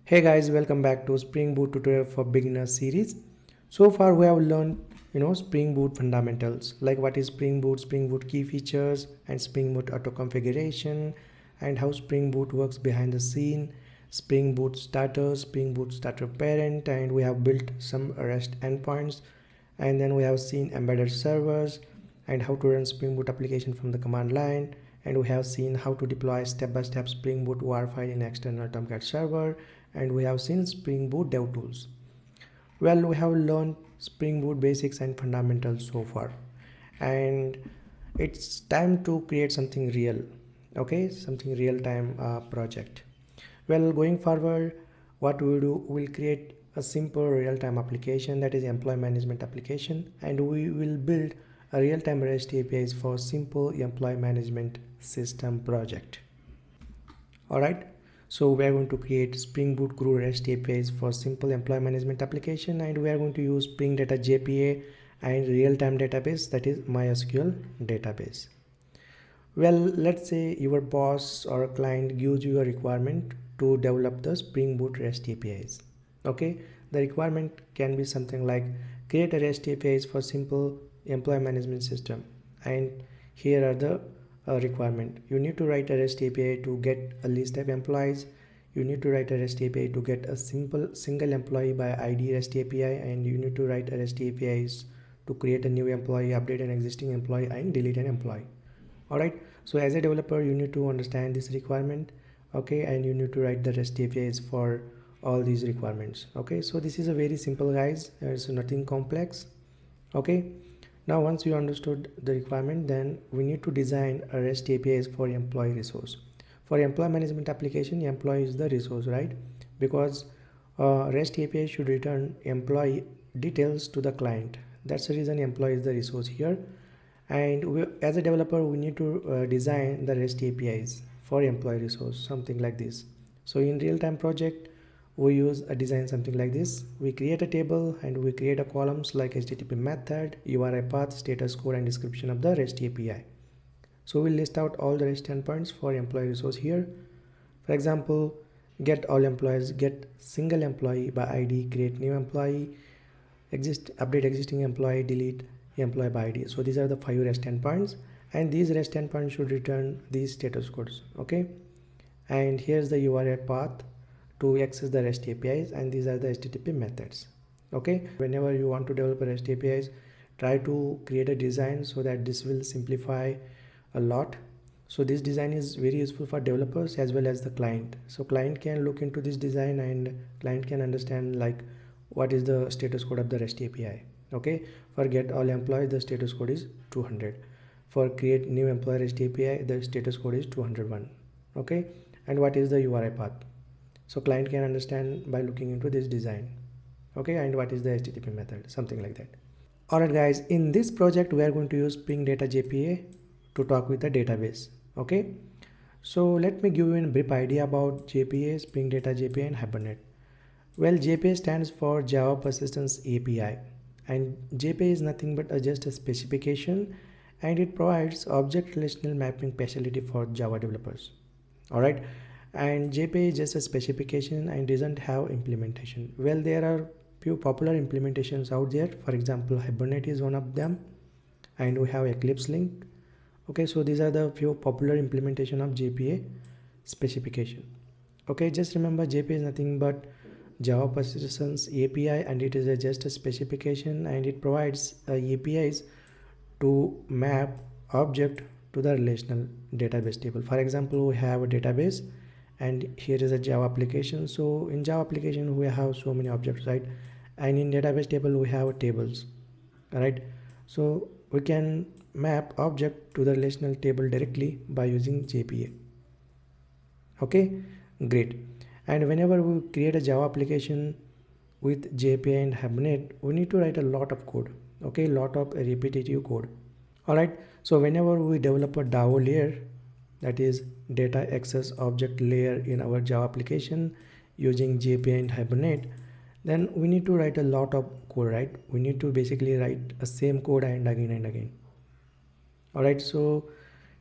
Hey guys, welcome back to Spring Boot tutorial for beginners series. So far we have learned Spring Boot fundamentals like what is Spring Boot key features and Spring Boot auto configuration and how Spring Boot works behind the scene, Spring Boot starter parent, and we have built some REST endpoints, and then we have seen embedded servers and how to run Spring Boot application from the command line, and we have seen how to deploy step-by-step Spring Boot WAR file in external Tomcat server, and we have seen Spring Boot dev tools. Well, we have learned Spring Boot basics and fundamentals so far, and it's time to create something real. Okay, something real-time project. Well, going forward, what we will do, we'll create a simple real-time application, that is employee management application, and we will build a real-time REST APIs for simple employee management system project. All right, so we are going to create Spring Boot GRUE REST APIs for simple employee management application, and we are going to use Spring Data JPA and real-time database, that is MySQL database. Well, let's say your boss or a client gives you a requirement to develop the Spring Boot REST APIs. Okay, the requirement can be something like create a REST APIs for simple employee management system, and here are the requirement. You need to write a REST API to get a list of employees. You need to write a REST API to get a single employee by ID REST API, and you need to write a REST APIs to create a new employee, update an existing employee, and delete an employee. All right, so as a developer you need to understand this requirement, okay, and you need to write the REST APIs for all these requirements. Okay, so this is a very simple, guys, it's nothing complex. Okay, now once you understood the requirement, then we need to design a REST APIs for employee resource. For employee management application, employee is the resource, right? Because REST API should return employee details to the client. That's the reason employee is the resource here. And as a developer we need to design the REST APIs for employee resource, something like this. So in real-time project we use a design something like this. We create a table and we create a columns like HTTP method, URI path, status code, and description of the REST API. So we'll list out all the REST endpoints for employee resource here. For example, get all employees, get single employee by ID, create new employee, update existing employee, delete employee by ID. So these are the 5 REST endpoints, and these REST endpoints should return these status codes. Okay, and here's the URI path to access the REST APIs, and these are the HTTP methods. Okay, whenever you want to develop REST APIs, try to create a design so that this will simplify a lot. So this design is very useful for developers as well as the client. So client can look into this design and client can understand like what is the status code of the REST API. Okay, for get all employees the status code is 200. For create new employee REST API the status code is 201. Okay, and what is the URI path? So client can understand by looking into this design. Okay, and what is the HTTP method, something like that. Alright guys, in this project we are going to use Spring Data JPA to talk with the database. Okay, so let me give you a brief idea about JPA, Spring Data JPA, and Hibernate. Well, JPA stands for Java Persistence API, and JPA is nothing but just a specification, and it provides object relational mapping facility for Java developers. Alright, and JPA is just a specification and doesn't have implementation. Well, there are few popular implementations out there. For example, Hibernate is one of them, and we have Eclipse Link. Okay, so these are the few popular implementation of JPA specification. Okay, just remember JPA is nothing but Java Persistence API, and it is just a specification, and it provides APIs to map object to the relational database table. For example, we have a database and here is a Java application. So in Java application we have so many objects, right? And in database table we have tables, right? So we can map object to the relational table directly by using JPA. Okay, great. And whenever we create a Java application with JPA and Hibernate, we need to write a lot of code. Okay, lot of repetitive code. Alright, so whenever we develop a DAO layer, that is data access object layer in our Java application using JPA and Hibernate, then we need to write a lot of code, right? We need to basically write a same code and again and again. Alright, so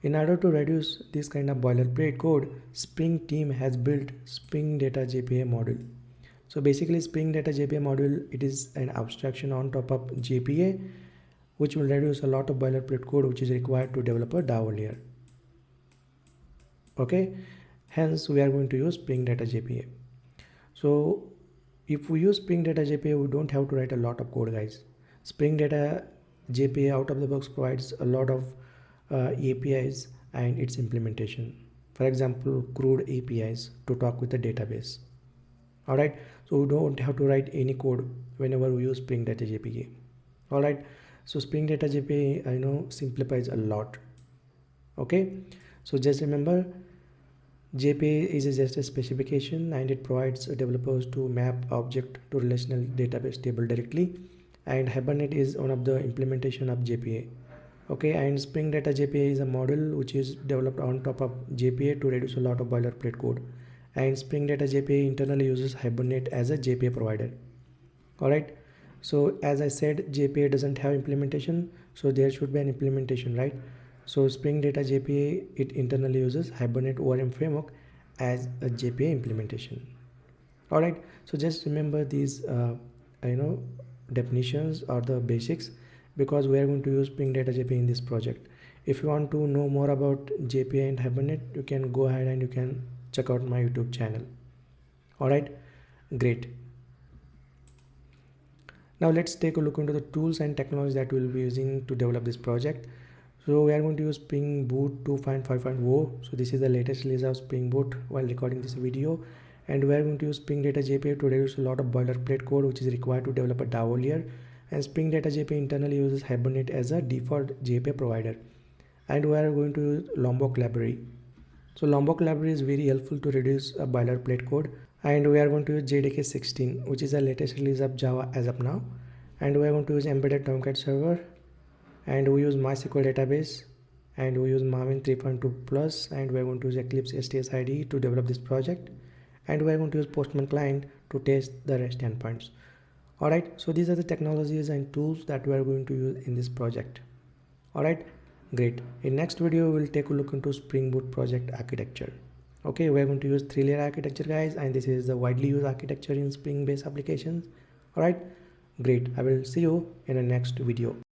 in order to reduce this kind of boilerplate code, Spring team has built Spring Data JPA module. So basically Spring Data JPA module, it is an abstraction on top of JPA, which will reduce a lot of boilerplate code which is required to develop a DAO layer. Okay, hence we are going to use Spring Data JPA. So if we use Spring Data JPA, we don't have to write a lot of code, guys. Spring Data JPA out of the box provides a lot of APIs and its implementation. For example, CRUD APIs to talk with the database. Alright, so we don't have to write any code whenever we use Spring Data JPA. Alright, so Spring Data JPA simplifies a lot. Okay, so just remember, JPA is just a specification and it provides developers to map object to relational database table directly, and Hibernate is one of the implementation of JPA. Okay, and Spring Data JPA is a model which is developed on top of JPA to reduce a lot of boilerplate code, and Spring Data JPA internally uses Hibernate as a JPA provider. Alright, so as I said, JPA doesn't have implementation, so there should be an implementation, right? So Spring Data JPA, it internally uses Hibernate ORM framework as a JPA implementation. Alright, so just remember these definitions or the basics, because we are going to use Spring Data JPA in this project. If you want to know more about JPA and Hibernate, you can go ahead and you can check out my YouTube channel. Alright, great. Now let's take a look into the tools and technologies that we'll be using to develop this project. So we are going to use Spring Boot 2.5.0. So this is the latest release of Spring Boot while recording this video, and we are going to use Spring Data JPA to reduce a lot of boilerplate code which is required to develop a DAO layer. And Spring Data JPA internally uses Hibernate as a default JPA provider. And we are going to use Lombok library. So Lombok library is very helpful to reduce a boilerplate code. And we are going to use JDK 16, which is the latest release of Java as of now. And we are going to use embedded Tomcat server. And we use MySQL database, and we use Maven 3.2 plus, and we are going to use Eclipse STS IDE to develop this project, and we are going to use Postman client to test the REST endpoints. Alright, so these are the technologies and tools that we are going to use in this project. Alright, great. In next video we will take a look into Spring Boot project architecture. Okay, we are going to use 3-layer architecture, guys, and this is the widely used architecture in Spring based applications. Alright, great. I will see you in the next video.